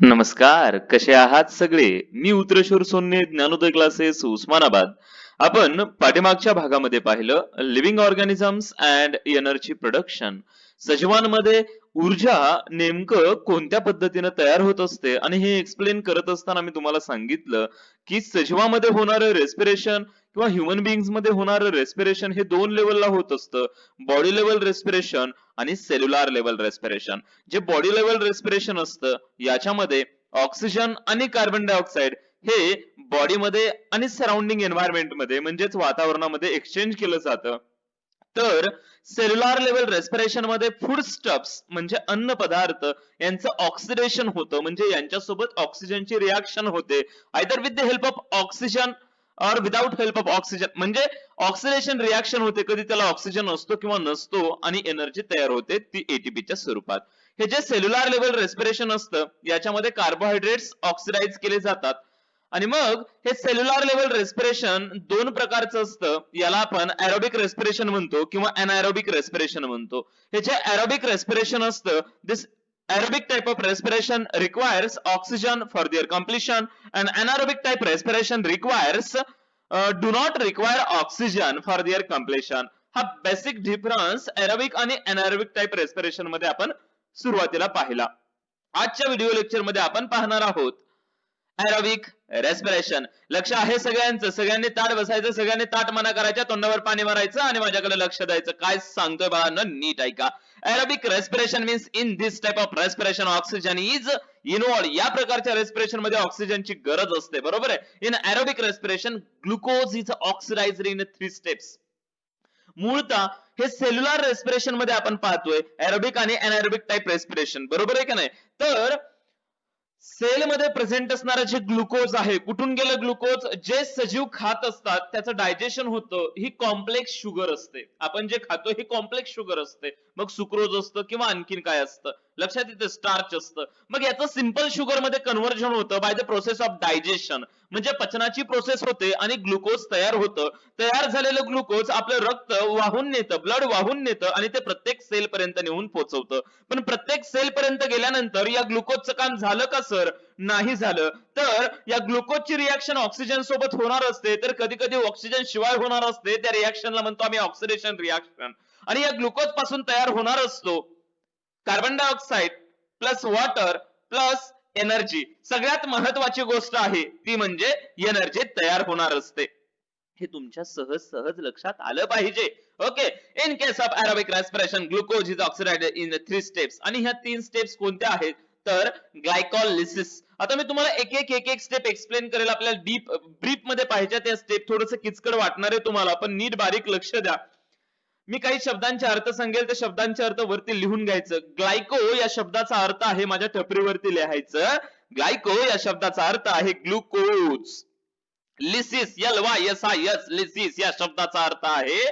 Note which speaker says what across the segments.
Speaker 1: नमस्कार, कसे आहात सगळे? मी उत्तरेश्वर सोन्ने, ज्ञानोदय क्लासेस, उस्मानाबाद. आपण पाठीमागच्या भागामध्ये पाहिलं living organisms and energy production. सजीवांमध्ये ऊर्जा नेमकं कोणत्या पद्धतीनं तयार होत असते आणि हे एक्सप्लेन करत असताना मी तुम्हाला सांगितलं की सजीवामध्ये होणारं रेस्पिरेशन किंवा ह्युमन बिंग्स मध्ये होणारं रेस्पिरेशन हे दोन लेवलला होत असतं. बॉडी लेवल रेस्पिरेशन आणि सेल्युलर लेवल रेस्पिरेशन. जे बॉडी लेवल रेस्पिरेशन असतं याच्यामध्ये ऑक्सिजन आणि कार्बन डायऑक्साइड हे बॉडीमध्ये आणि सराउंडिंग एन्व्हायरमेंट मध्ये म्हणजेच वातावरणामध्ये एक्सचेंज केलं जातं. तर सेल्युलर लेवल रेस्पिरेशन मध्ये फूड स्टफ्स म्हणजे अन्न पदार्थ यांचं ऑक्सिडेशन होतं, म्हणजे यांच्यासोबत ऑक्सिजनची रिॲक्शन होते either with the help of oxygen और विदाउट हेल्प ऑफ ऑक्सिजन. म्हणजे ऑक्सिडेशन रिॲक्शन होते, कधी त्याला ऑक्सिजन असतो किंवा नसतो आणि एनर्जी तयार होते ती एटीपीच्या स्वरूपात. हे जे सेल्युलर लेवल रेस्पिरेशन असतं याच्यामध्ये कार्बोहायड्रेट्स ऑक्सिडाइज केले जातात आणि मग हे सेल्युलर लेवल रेस्पिरेशन दोन प्रकारचं असतं. याला आपण एरोबिक रेस्पिरेशन म्हणतो किंवा अनएरोबिक रेस्पिरेशन म्हणतो. हे जे एरोबिक रेस्पिरेशन असतं दिस aerobic type of respiration requires oxygen for their completion and anaerobic type respiration requires do not require oxygen for their completion. हा बेसिक डिफरन्स एरोबिक आणि अनएरोबिक टाइप रेस्पिरेशन मध्ये आपण सुरुवातीला पाहिला. आजच्या व्हिडिओ लेक्चर मध्ये आपण पाहणार आहोत एरोबिक रेस्पिरेशन. लक्ष आहे सगळ्यांचं? सगळ्यांनी ताट बसायचं, सगळ्यांनी ताट मना करायच्या, तोंडावर पाणी मारायचं आणि माझ्याकडे लक्ष द्यायचं. काय सांगतोय बाळांनो नीट ऐका. Aerobic respiration means in this type of respiration oxygen is involved. या प्रकारच्या रेस्पिरेशन मध्ये ऑक्सिजनची गरज असते, बरोबर आहे. In aerobic respiration glucose is oxidised in 3 steps. मूळतः हे सेल्युलर रेस्पिरेशन मध्ये आपण पाहतोय एरोबिक आणि अनएरोबिक टाइप रेस्पिरेशन, बरोबर आहे का नाही? तर सेल मध्ये प्रेझेंट असणारा जे ग्लुकोज आहे, कुठून गेलं ग्लुकोज? जे सजीव खात असतात त्याचं डायजेशन होतं, ही कॉम्प्लेक्स शुगर असते. आपण जे खातो ही कॉम्प्लेक्स शुगर असते. मग सुक्रोज असतं किंवा आणखीन काय असतं, लक्षात येतं? स्टार्च असतं. मग याचं सिंपल शुगर मध्ये कन्व्हर्जन होतं by the process of digestion, म्हणजे पचनाची प्रोसेस होते आणि ग्लुकोज तयार होतं. तयार झालेलं ग्लुकोज आपलं रक्त वाहून नेतं, ब्लड वाहून नेतं आणि ते प्रत्येक सेल पर्यंत नेऊन पोहोचवतं. पण प्रत्येक सेल पर्यंत गेल्यानंतर या ग्लुकोजचं काम झालं का सर? नाही झालं. तर या ग्लुकोजची रिॲक्शन ऑक्सिजन सोबत होणार असते, तर कधी कधी ऑक्सिजन शिवाय होणार असते. त्या रिॲक्शनला म्हणतो आम्ही ऑक्सिडेशन रिॲक्शन. आणि या ग्लुकोज पासून तयार होणार असतो carbon dioxide plus water plus energy. सगळ्यात महत्वाची गोष्ट आहे ती म्हणजे एनर्जी तयार होणार असते. हे तुमच्या सहज सहज लक्षात आलं पाहिजे. Okay. In case of aerobic respiration glucose is oxidised in 3 steps. आणि ह्या 3 स्टेप्स कोणत्या आहेत? तर ग्लायकोलिसिस. आता मी तुम्हाला एक एक स्टेप एक्सप्लेन करेल. आपल्याला डीप ब्रीफ मध्ये पाहिजे त्या स्टेप. थोडंसं किचकट वाटणार आहे तुम्हाला, पण नीट बारीक लक्ष द्या. मी काही शब्दांचे अर्थ सांगेल, त्या शब्दांचे अर्थ वरती लिहून घ्यायचं. ग्लायको या शब्दाचा अर्थ आहे, माझ्या टपरीवरती लिहायचं. ग्लायको या शब्दाचा अर्थ आहे ग्लुकोज. लिसिस LYSIS लिसिस या शब्दाचा अर्थ आहे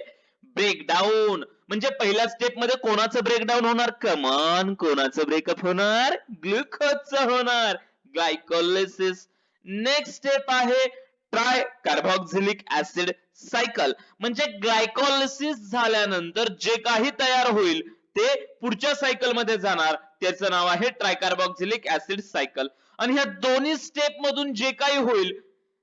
Speaker 1: ब्रेकडाऊन. म्हणजे पहिल्या स्टेप मध्ये कोणाचं ब्रेकडाऊन होणार? कमॉन, कोणाचं ब्रेकअप होणार? ग्लुकोजचं होणार. ग्लायकोलिसिस. नेक्स्ट स्टेप आहे ट्राय कार्बोक्सिलिक ऍसिड सायकल. म्हणजे ग्लायकोलिसिस झाल्यानंतर जे काही तयार होईल ते पुढच्या सायकल मध्ये जाणार, त्याचं नाव आहे ट्रायकार्बोक्सिलिक ऍसिड सायकल. आणि ह्या दोन्ही स्टेप मधून जे काही होईल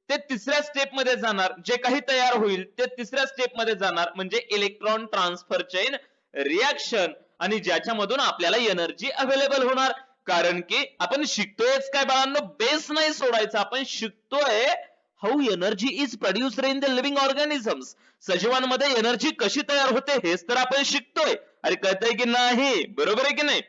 Speaker 1: ते तिसऱ्या स्टेप मध्ये जाणार. जे काही तयार होईल ते तिसऱ्या स्टेप मध्ये जाणार, म्हणजे इलेक्ट्रॉन ट्रान्सफर चेन रिॲक्शन. आणि ज्याच्यामधून आपल्याला एनर्जी अवेलेबल होणार. कारण की आपण शिकतोयच काय बाळांनो? बेस नाही सोडायचा. आपण शिकतोय how energy is produced in the living organisms. सजीवांमध्ये एनर्जी कशी तयार होते हेच तर आपण शिकतोय. अरे कळतंय की नाही? बरोबर आहे की नाही?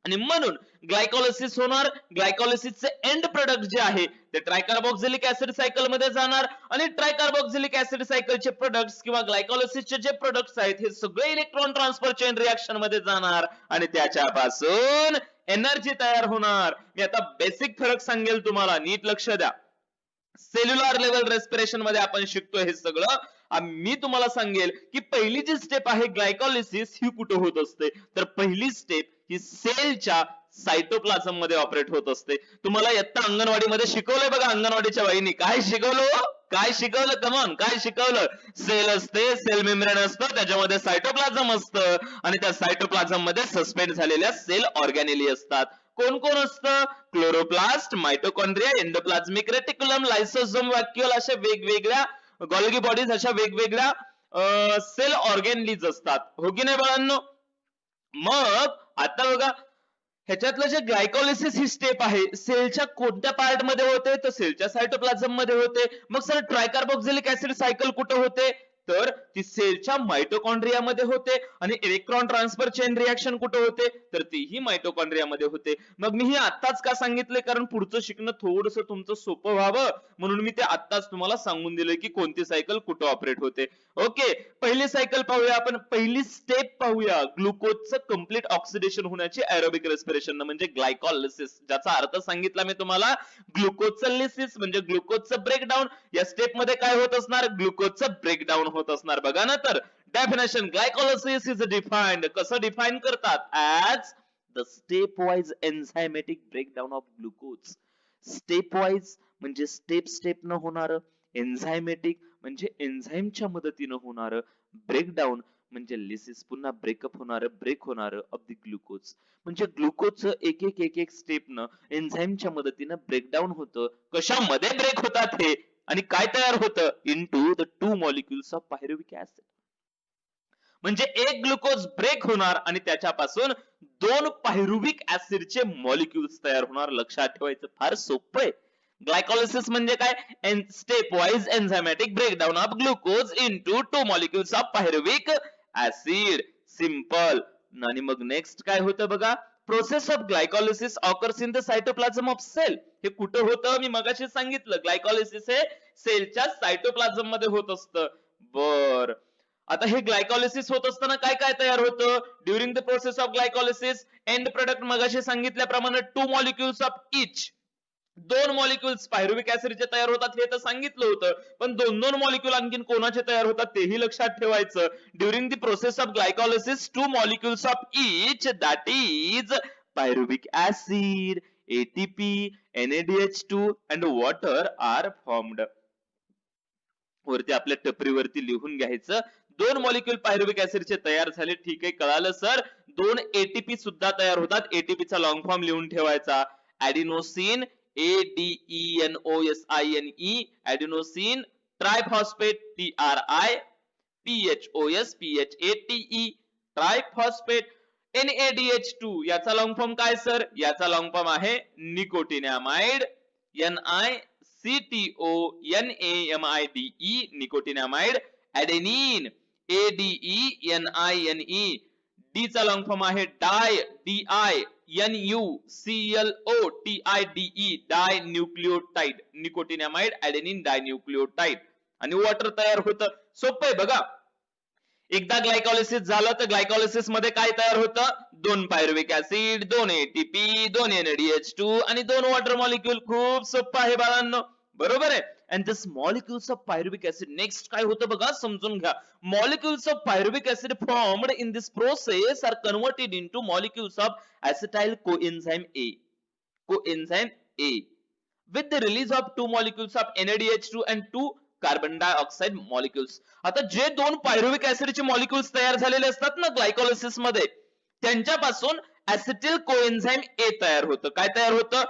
Speaker 1: आणि म्हणून ग्लायकोलिसिस होणार. ग्लायकोलिसिसचे एंड प्रोडक्ट जे आहे ते ट्रायकार्बोक्सिलिक ऍसिड सायकल मध्ये जाणार. आणि ट्रायकार्बोक्सिलिक ऍसिड सायकलचे प्रोडक्ट्स किंवा ग्लायकोलिसिसचे जे प्रोडक्ट्स आहेत हे सगळे इलेक्ट्रॉन ट्रान्सफर चेन रिॲक्शन मध्ये जाणार आणि त्याच्यापासून एनर्जी तयार होणार. मी आता बेसिक फरक सांगेल तुम्हाला, नीट लक्ष द्या. सेल्युलर लेवल रेस्पिरेशन मध्ये आपण शिकतोय हे सगळं. मी तुम्हाला सांगेल की पहिली जी स्टेप आहे ग्लायकोलिसिस ही कुठे होत असते? तर पहिली स्टेप ही सेलच्या सायटोप्लाझम मध्ये ऑपरेट होत असते. तुम्हाला इयत्ता अंगणवाडीमध्ये शिकवलंय बघा, अंगणवाडीच्या बाईंनी काय शिकवलं? काय शिकवलं? कमॉन, काय शिकवलं? सेल असते, सेल मेम्ब्रेन असतं, त्याच्यामध्ये सायटोप्लाझम असतं आणि त्या सायटोप्लाझम मध्ये सस्पेंड झालेल्या सेल ऑर्गॅनेली असतात. कोण कोण असतं? क्लोरोप्लास्ट, मायटोकॉन्ड्रिया, एंडोप्लाझ्मिक रेटिक्युलम, लायसोसोम, व्हॅक्युल अशा वेगवेगळ्या गॉल्गी बॉडीज, अशा वेगवेगळ्या सेल ऑर्गॅनलीज असतात. हो की नाही बाळांनो? मग आता बघा, ह्याच्यातलं जे ग्लायकोलिसिस ही स्टेप आहे सेलच्या कोणत्या पार्ट मध्ये होते? तर सेलच्या सायटोप्लाझम मध्ये होते. मग सर ट्रायकार्बोक्सिलिक ऍसिड सायकल कुठे होते? तर ती सेलच्या मायटोकॉन्ड्रिया मध्ये होते. आणि इलेक्ट्रॉन ट्रान्सफर चेन रिएक्शन कुठे होते? तर तीही मायटोकॉन्ड्रिया मध्ये होते. मग मी हे आत्ताच का सांगितले? कारण पुढचं शिकणं थोडंसं तुमचं सोपं व्हावं म्हणून मी ते आत्ताच तुम्हाला सांगून दिले की कोणती सायकल कुठे ऑपरेट होते. ओके, पहिली सायकल पाहूया आपण. पहिली स्टेप पाहूया, ग्लुकोजचं कम्प्लीट ऑक्सिडेशन होण्याची एरोबिक रेस्पिरेशन म्हणजे ग्लायकॉलिसिस, ज्याचा अर्थ सांगितला मी तुम्हाला. ग्लुकोजचं लिसिस म्हणजे ग्लुकोजचं ब्रेकडाऊन. या स्टेप मध्ये काय होत असणार? ग्लुकोजचं ब्रेकडाऊन होत असणार. बघा ना, तर डेफिनेशन, ग्लायकोलिसिस इज डिफाइंड, कसं डिफाइन करतात? As the step wise enzymatic breakdown of glucose. Step wise म्हणजे स्टेप स्टेप न होणार, एन्झायमॅटिक म्हणजे एन्झाईमच्या मदतीनं होणार, ब्रेकडाऊन म्हणजे लिसिस पुन्हा ब्रेकअप होणार, ब्रेक होणार ऑफ द ग्लुकोज. म्हणजे ग्लुकोजचं एक एक एक एक स्टेपनं एन्झाईमच्या मदतीनं ब्रेकडाऊन होतं. कशामध्ये ब्रेक होतात हे? आणि काय तयार होतं? Into the two molecules of pyruvic acid. म्हणजे एक ग्लुकोज ब्रेक होणार आणि त्याच्यापासून दोन पायरुव्हिक ऍसिडचे मॉलिक्युल्स तयार होणार. लक्षात ठेवायचं, फार सोपं आहे. ग्लायकोलिसिस म्हणजे काय? Step wise enzymatic breakdown of glucose into two molecules of pyruvic acid. Simple. आणि मग नेक्स्ट काय होतं बघा, process of glycolysis occurs in the cytoplasm of cell. हे कुठं होतं? मी मगाशी सांगितलं, ग्लायकोलिसिस हे सेलच्या सायटोप्लाझम मध्ये होत असतं. बर, आता हे ग्लायकोलिसिस होत असताना काय काय तयार होतं? During the process of glycolysis end product मगाशी सांगितल्याप्रमाणे टू मॉलिक्युल्स ऑफ इच, दोन मॉलिक्युल्स पायरुव्हिक ऍसिडचे तयार होतात हे तर सांगितलं होतं. पण दोन दोन मॉलिक्युल आणखीन कोणाचे तयार होतात तेही लक्षात ठेवायचं. During the process of glycolysis to molecules of each, that is pyruvic acid, ATP, NADH2 and water are formed. वरती आपल्या टपरीवरती लिहून घ्यायचं. दोन मॉलिक्युल पायरुव्हिक ऍसिडचे तयार झाले, ठीक आहे, कळालं सर. दोन एटीपी सुद्धा तयार होतात. एटीपीचा लॉंग फॉर्म लिहून ठेवायचा, adenosine, ADENOSINE, adenosine triphosphate, TRI, PHOS, PHATE, triphosphate. NADH2 याचा लॉंग फॉर्म काय सर? याचा लॉंग फॉर्म आहे nicotinamide, NICTONAMIDE, nicotinamide. Adenine, ADENINE, D चा लॉंग फॉर्म आहे di, DINUCLOTIDE, dinucleotide, nicotinamide, adenine dinucleotide. आणि water तयार होतं. सोपं आहे बघा. एकदा ग्लायकोलिसिस झालं तर ग्लायकोलिसिस मध्ये काय तयार होतं? दोन पायरुव्हिक ऍसिड, दोन एटीपी, दोन NADH2 आणि दोन वॉटर मॉलिक्युल. खूप सोपं आहे बाळांनो, बरोबर आहे. And this molecules of pyruvic acid, next काय होतं बघा, समजून घ्या. Molecules of pyruvic acid formed in this process are converted into molecules of acetyl coenzyme A, coenzyme A, with the release of two molecules of NADH2 and two carbon dioxide molecules. आता जे दोन पायरुव्हिक ऍसिडचे molecules तयार झालेले असतात ना glycolysis मध्ये, त्यांच्यापासून ऍसिटिल coenzyme ए तयार होतं. काय तयार होतं?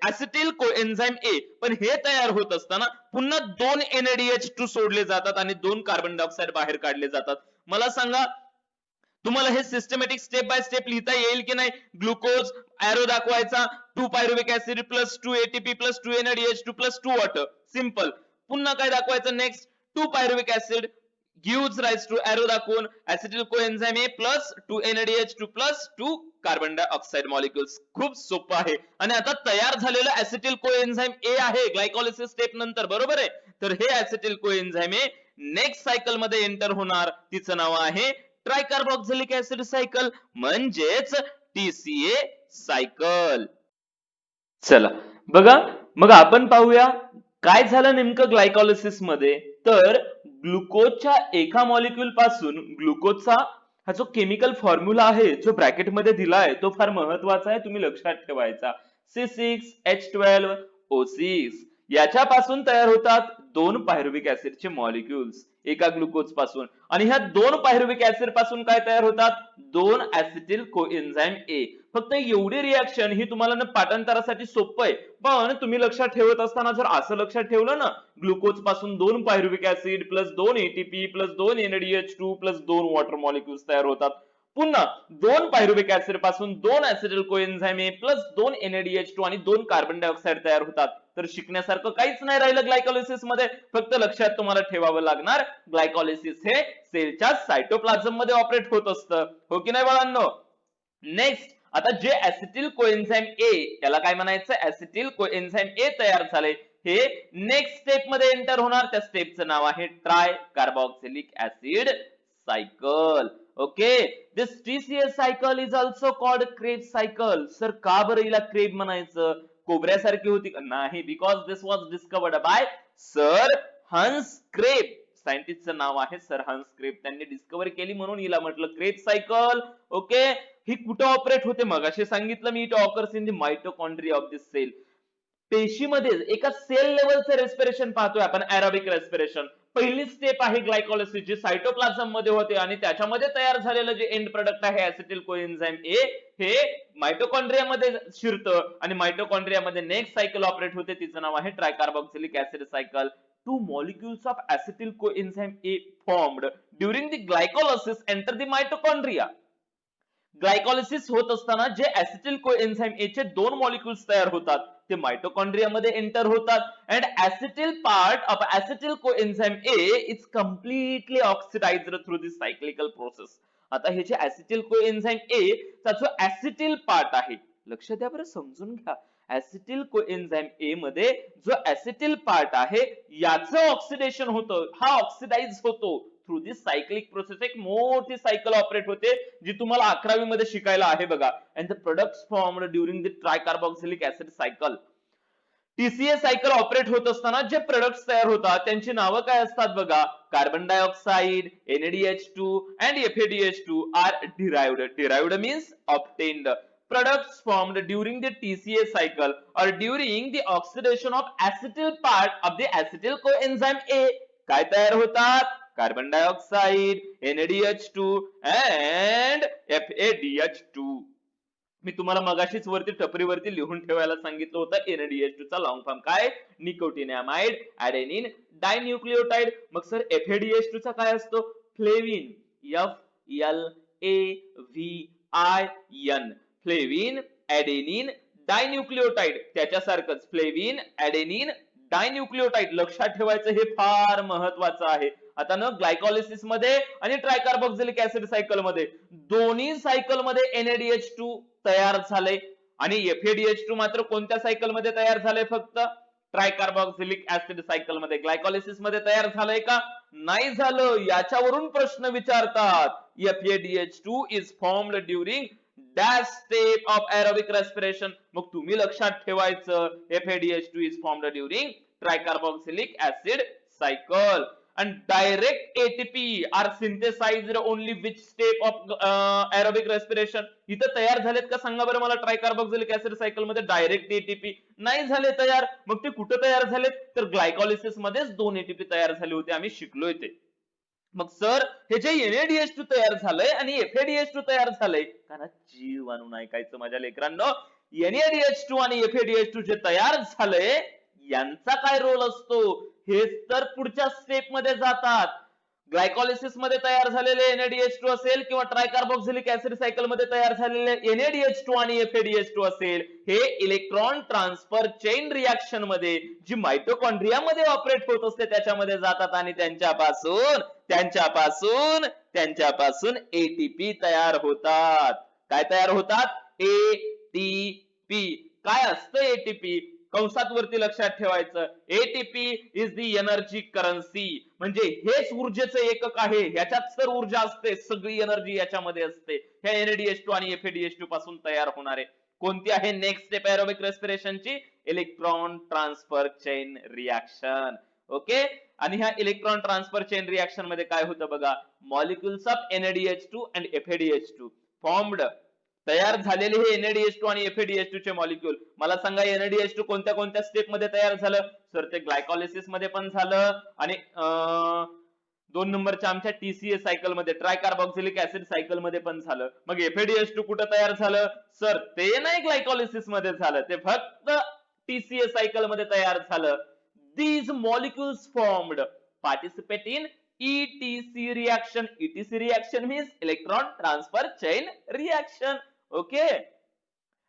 Speaker 1: ऍसिटिल कोएन्झाइम ए. पण हे तयार होत असताना पुन्हा दोन NADH2 सोडले जातात आणि दोन कार्बन डायऑक्साइड बाहेर काढले जातात. मला सांगा, तुम्हाला हे सिस्टमॅटिक स्टेप बाय स्टेप लिहिता येईल की नाही? ग्लुकोज एरो दाखवायचा, 2 pyruvic acid plus 2 ATP plus 2 NADH2 plus 2 water. Simple. पुन्हा काय दाखवायचं? Next 2 pyruvic acid gives rise to arrow दाखवून acetyl coenzyme A plus 2 NADH2 plus 2 carbon dioxide molecules. खूप सोपं आहे. आणि आता तयार झालेलं acetyl coenzyme A आहे ग्लायकोलिसिस स्टेप नंतर, बरोबर आहे. तर हे acetyl coenzyme A next cycle मध्ये एंटर होणार. तिचं नाव आहे ट्रायकार्बोक्सिलिक ऍसिड सायकल म्हणजेच TCA सायकल. चला बघा, मग आपण पाहूया काय झालं नेमकं ग्लायकोलिसिस मध्ये. तर ग्लुकोजच्या एका मॉलिक्युल पासून ग्लुकोजचा हा जो केमिकल फॉर्म्युला आहे जो ब्रॅकेट मध्ये दिलाय तो फार महत्वाचा आहे, तुम्ही लक्षात ठेवायचा. C6H12O6 याच्यापासून तयार होतात दोन पायरुव्हिक ऍसिडचे मॉलिक्युल्स. एका ग्लुकोज पासून. आणि ह्या 2 पायरुव्हिक ऍसिड पासून काय तयार होतात? 2 ऍसिटिल कोएन्झाइम ए. फक्त एवढी रिएक्शन ही तुम्हाला ना पाठांतरासाठी सोपं आहे, पण तुम्ही लक्षात ठेवत असताना जर असं लक्षात ठेवलं ना, ग्लुकोज पासून 2 pyruvic acid plus 2 ATP plus 2 NADH2 plus 2 water molecules तयार होतात. पुन्हा 2 पायरुव्हिक ऍसिड पासून 2 ऍसिटिल कोएन्झाइम ए प्लस 2 NADH2 आणि 2 कार्बन डायऑक्साइड तयार होतात. तर शिकण्यासारखं काहीच नाही राहिलं ग्लायकोलिसिस मध्ये. फक्त लक्षात तुम्हाला ठेवावं लागणार, ग्लायकोलिसिस हे सेलच्या सायटोप्लाझम मध्ये ऑपरेट होत असतं. हो की नाही बाळांनो? नेक्स्ट, आता जे ऍसिटिल कोएन्झाइम ए, याला काय म्हणायचं? ऍसिटिल कोएन्झाइम ए तयार झाले, हे नेक्स्ट स्टेप मध्ये एंटर होणार. त्या स्टेपचं नाव आहे tricarboxylic acid cycle. Okay, this TCA cycle is also called Krebs cycle. Sir का बरं हिला क्रेब म्हणायचं? कोबऱ्यासारखी होती का? नाही, because this was discovered by sir Hans Krebs. सायंटिस्टचं नाव आहे सर हन्स क्रेब. त्यांनी डिस्कवर केली म्हणून हिला म्हटलं क्रेब सायकल. ओके, ही कुठे ऑपरेट होते? मगाशी सांगितलं मी, it occurs in the mitochondria of this cell. पेशीमध्ये एका सेल लेवलचं रेस्पिरेशन पाहतोय आपण, एरोबिक रेस्पिरेशन. पहिली स्टेप आहे ग्लायकोलिसिस, जी सायटोप्लाझम मध्ये होते आणि त्याच्यामध्ये तयार झालेलं जे एंड प्रोडक्ट आहे ऍसिटिल कोएन्झाइम ए, हे मायटोकॉन्ड्रिया मध्ये शिरतं आणि मायटोकॉन्ड्रिया मध्ये नेक्स्ट सायकल ऑपरेट होते, तिचं नाव आहे tricarboxylic acid cycle. Two molecules of acetyl coenzyme A formed during the glycolysis enter the mitochondria. Glycolysis होत असताना जे ऍसिटिल कोएन्झाइम ए चे 2 मॉलिक्युल्स तयार होतात, ते मायटोकॉन्ड्रिया मध्ये एंटर होतात. And acetyl part of acetyl coenzyme A is completely oxidised through this cyclical process. आता हे जे ऍसिटिल कोएन्झाइम ए चा जो ऍसिटिल पार्ट आहे, लक्ष द्या बरं, समजून घ्या. ऍसिटिल कोएन्झाइम ए मध्ये जो ऍसिटिल पार्ट आहे, याचं ऑक्सिडेशन होतं, हा ऑक्सिडाइज होतो थ्रू दिस सायक्लिक प्रोसेस. एक मोठी सायकल ऑपरेट होते, जी तुम्हाला 11वी मध्ये शिकायला आहे बघा. And the products formed during the tricarboxylic acid cycle. TCA cycle operate होत असताना जे प्रोडक्ट्स तयार होतात त्यांची नावं काय असतात बघा? Carbon dioxide, NADH2 and FADH2 are derived. Derived means obtained. Products formed during the TCA cycle or during the oxidation of acetyl part of the acetyl coenzyme A. काय तयार होतात? Carbon dioxide, NADH2 and FADH2. मी तुम्हाला मगाशीच वरती टपरीवरती लिहून ठेवायला सांगितलं होतं NADH2 चा लॉंग फॉर्म काय? निकोटिनॅमाइड ऍडेनिन डायन्यूक्लियोटाइड. मग सर FADH2 चा काय असतो? Flavin. FLAVIN. Flavin adenine dinucleotide. त्याच्यासारखंच फ्लेविन ऍडेनिन डायन्यूक्लियोटाइड. लक्षात ठेवायचं, हे फार महत्वाचं आहे. आता ना ग्लायकोलिसिस मध्ये आणि ट्रायकार्बोक्सिलिक ऍसिड सायकल मध्ये, दोन्ही सायकल मध्ये NADH2 तयार झाले आणि FADH2 मात्र कोणत्या सायकल मध्ये तयार झाले? फक्त ट्रायकार्बोक्सिलिक ऍसिड सायकल मध्ये. ग्लायकोलिसिस मध्ये तयार झालंय का? नाही झालं. याच्यावरून प्रश्न विचारतात. FADH2 is formed during dash step of aerobic respiration. मग तुम्ही लक्षात ठेवायचं, FADH2 is formed during tricarboxylic acid cycle. And direct ATP are synthesized only which step of aerobic respiration. इथं तयार झालेत का सांगा बरं मला? ट्रायकार्बोक्सिलिक ऍसिड सायकल मध्ये डायरेक्ट ATP नाही झाले तयार. मग ते कुठं तयार झालेत? तर ग्लायकोलिसिस मध्येच 2 ATP तयार झाले होते, आम्ही शिकलोय ते. मग सर हे जे NADH2 तयार झालंय आणि FADH2 तयार झालंय, कारण जीव आणून ऐकायचं माझ्या लेकरांनो, NADH2 आणि FADH2 जे तयार झालंय, यांचा काय रोल असतो? हेच तर पुढच्या स्टेप मध्ये जातात. ग्लायकोलिसिस मध्ये तयार झालेले NADH2 असेल किंवा ट्रायकार्बोक्सिलिक ऍसिड सायकल मध्ये तयार झालेले NADH2 आणि FADH2 असेल, हे इलेक्ट्रॉन ट्रान्सफर चेन रिएक्शन मध्ये जी मायटोकॉन्ड्रिया मध्ये ऑपरेट होत असते त्याच्यामध्ये जातात आणि त्यांच्यापासून ATP तयार होतात. काय तयार होतात? ATP. काय असतं ATP? कंसात वरती लक्षात ठेवायचं, ATP is the energy currency. म्हणजे हेच ऊर्जेचं एकक आहे. ह्याच्यात तर ऊर्जा असते, सगळी एनर्जी याच्यामध्ये असते. ह्या NADH2 आणि FADH2 पासून तयार होणारे. कोणती आहे नेक्स्ट स्टेप एरोबिक रेस्पिरेशनची? Electron transfer chain reaction. Okay, आणि ह्या इलेक्ट्रॉन ट्रान्सफर चेन रिएक्शन मध्ये काय होतं बघा? Molecules of NADH2 and FADH2 formed. तयार झालेले हे NADH2 आणि FADH2 चे मॉलिक्युल. मला सांगा NADH2 कोणत्या कोणत्या स्टेप मध्ये तयार झालं? सर ते ग्लायकोलिसिस मध्ये पण झालं आणि 2 नंबरच्या आमच्या TCA सायकल मध्ये ट्रायकार्बोक्सिलिक ऍसिड सायकल मध्ये पण झालं. मग FADH2 कुठं तयार झालं सर? ते नाही ग्लायकोलिसिस मध्ये झालं, ते फक्त TCA सायकल मध्ये तयार झालं. These molecules formed participate in ETC reaction. ETC reaction means electron transfer chain reaction. Okay.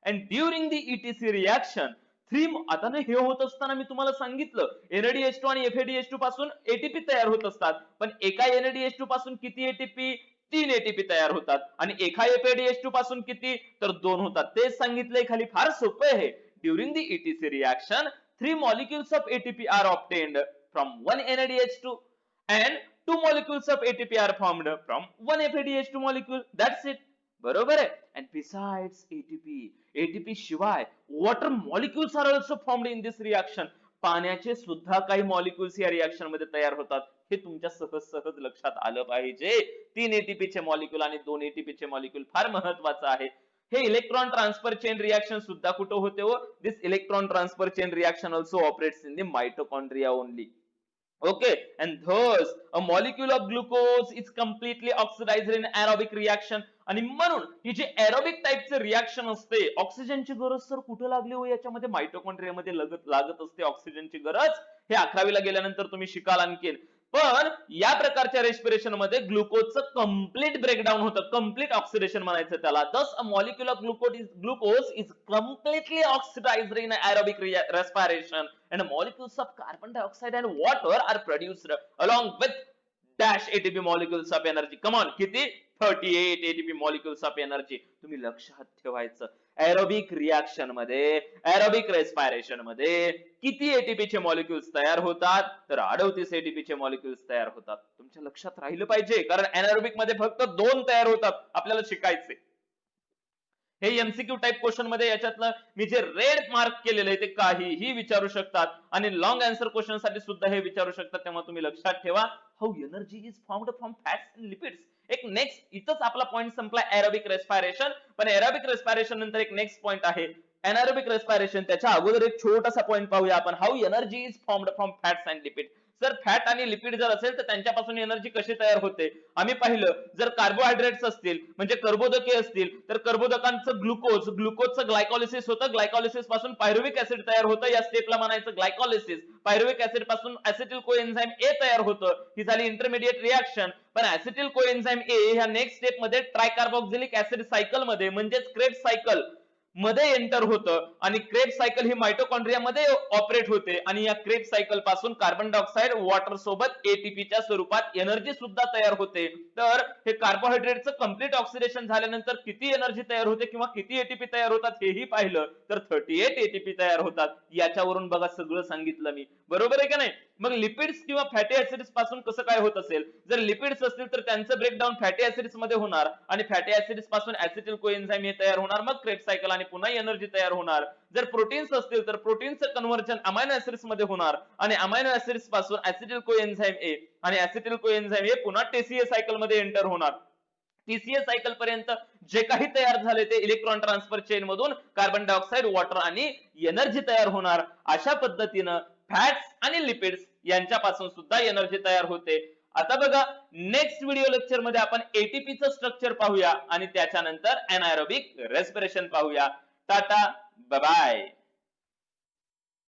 Speaker 1: And during the ETC reaction, आता ना हे होत असताना मी तुम्हाला सांगितलं NADH2 आणि FADH2 पासून ATP तयार होत असतात, पण एका NADH2 पासून किती ATP? 3 ATP तयार होतात. आणि एका FADH2 पासून किती? तर 2 होतात. तेच सांगितलंय खाली, फार सोपं आहे. During the ETC reaction 3 molecules of ATP are obtained from one NADH2 and 2 molecules of ATP are formed from one FADH2 molecule. That's it. बरोबर आहे. And besides ATP शिवाय water molecules are also formed in this reaction. पाण्याचे सुद्धा काही molecules या reaction मध्ये तयार होतात. हे तुमच्या सहज लक्षात आलं पाहिजे. 3 ATP चे मॉलिक्युल आणि 2 ATP चे मॉलिक्युल फार महत्वाचं आहे. हे इलेक्ट्रॉन ट्रान्सफर चेन रिएक्शन सुद्धा कुठे होते हो? This electron transfer chain reaction also operates in the mitochondria only. Okay, and thus a molecule of glucose is completely oxidized in aerobic reaction. आणि म्हणून ही जी एरोबिक टाइपचे रिएक्शन असते, ऑक्सिजनची गरज सर कुठे लागली हो याच्यामध्ये? माइटोकॉन्ड्रियामध्ये लागत असते ऑक्सिजनची गरज. हे 11वी ला गेल्यानंतर तुम्ही शिकाल आणखीन. पण या प्रकारच्या रेस्पिरेशन मध्ये ग्लुकोजचं कम्प्लीट ब्रेकडाऊन होतं, कम्प्लीट ऑक्सिडेशन म्हणायचं त्याला. दस a molecule of glucose is completely oxidised in aerobic respiration and molecules of carbon dioxide and water are produced along with dash ATP molecules of energy. Come on, किती? 38 ATP molecules of energy. तुम्ही लक्षात ठेवायचं, aerobic reaction मध्ये, aerobic respiration मध्ये किती ATP चे molecules तयार होतात? तर 38 ATP चे मॉलिक्युल्स तयार होतात. तुमच्या लक्षात राहिलं पाहिजे, कारण एनारोबिक मध्ये फक्त 2 तयार होतात. आपल्याला शिकायचे हे MCQ टाइप क्वेश्चन मध्ये. याच्यातलं मी जे रेड मार्क केलेलं आहे ते काहीही विचारू शकतात, आणि लॉंग आन्सर क्वेश्चन साठी सुद्धा हे विचारू शकतात. तेव्हा तुम्ही लक्षात ठेवा, how energy is found from fats and lipids. एक नेक्स्ट, इथंच आपला पॉइंट संपला एरोबिक रेस्पिरेशन. पण एरोबिक रेस्पिरेशन नंतर एक नेक्स्ट पॉइंट आहे एनारोबिक रेस्पिरेशन. त्याच्या अगोदर एक छोटासा पॉइंट पाहूया आपण, how energy is formed from fats and lipid. जर फॅट आणि लिपिड जर असेल तर त्यांच्यापासून एनर्जी कशी तयार होते? आम्ही पाहिलं, जर कार्बोहायड्रेट्स असतील म्हणजे कर्बोदके असतील तर कर्बोदकांचं ग्लुकोजचं ग्लायकोलिसिस होतं. ग्लायकोलिसिस पासून पायरुव्हिक ऍसिड तयार होतं. या स्टेपला म्हणायचं ग्लायकोलिसिस. पायरुव्हिक ऍसिड पासून ऍसिटिल कोएन्झाइम ए तयार होतं. ही झाली इंटरमिडिएट रिएक्शन. पण ऍसिटिल कोएन्झाइम ए ह्या नेक्स्ट स्टेप मध्ये ट्रायकार्बोक्सिलिक ऍसिड सायकल मध्ये म्हणजेच क्रेब्स सायकल मध्ये एंटर होतं, आणि क्रेब्स सायकल ही माइटोकॉन्ड्रिया मध्ये ऑपरेट होते. आणि या क्रेब्स सायकल पासून कार्बन डायऑक्साइड वॉटर सोबत एटीपीच्या स्वरूपात एनर्जी सुद्धा तयार होते. तर हे कार्बोहायड्रेटचं कम्प्लीट ऑक्सिडेशन झाल्यानंतर किती एनर्जी तयार होते किंवा किती एटीपी तयार होतात हेही पाहिलं तर 38 एटीपी तयार होतात. याच्यावरून बघा सगळं सांगितलं मी, बरोबर आहे का नाही? मग लिपिड्स किंवा फॅटी ऍसिड्स पासून कसं काय होत असेल? जर लिपिड्स असतील तर त्यांचं ब्रेकडाऊन फॅटी ऍसिड्स मध्ये होणार, आणि फॅटी ऍसिड्स पासून ऍसिटिल कोएन्झाइम हे तयार होणार. मग क्रेब्स सायकल आणि पुन्हा एनर्जी तयार होणार. जर प्रोटीन्स असतील तर प्रोटीनचं कन्व्हर्जन अमायनो ऍसिड्स मध्ये होणार, आणि अमायनो ऍसिड्स पासून ऍसिटिल कोएन्झाइम ए आणि ऍसिटिल कोएन्झाइम ए पुन्हा TCA सायकल मध्ये एंटर होणार. TCA सायकल पर्यंत जे काही तयार झाले ते इलेक्ट्रॉन ट्रान्सफर चेन मधून कार्बन डायऑक्साइड, वॉटर आणि एनर्जी तयार होणार. अशा पद्धतीनं फॅट्स आणि लिपिड्स यांच्यापासून सुद्धा एनर्जी तयार होते. आता बघा, नेक्स्ट व्हिडिओ लेक्चर मध्ये आपण एटीपीचं स्ट्रक्चर पाहूया आणि त्याच्यानंतर एनारोबिक रेस्पिरेशन पाहूया. Tata, bye bye.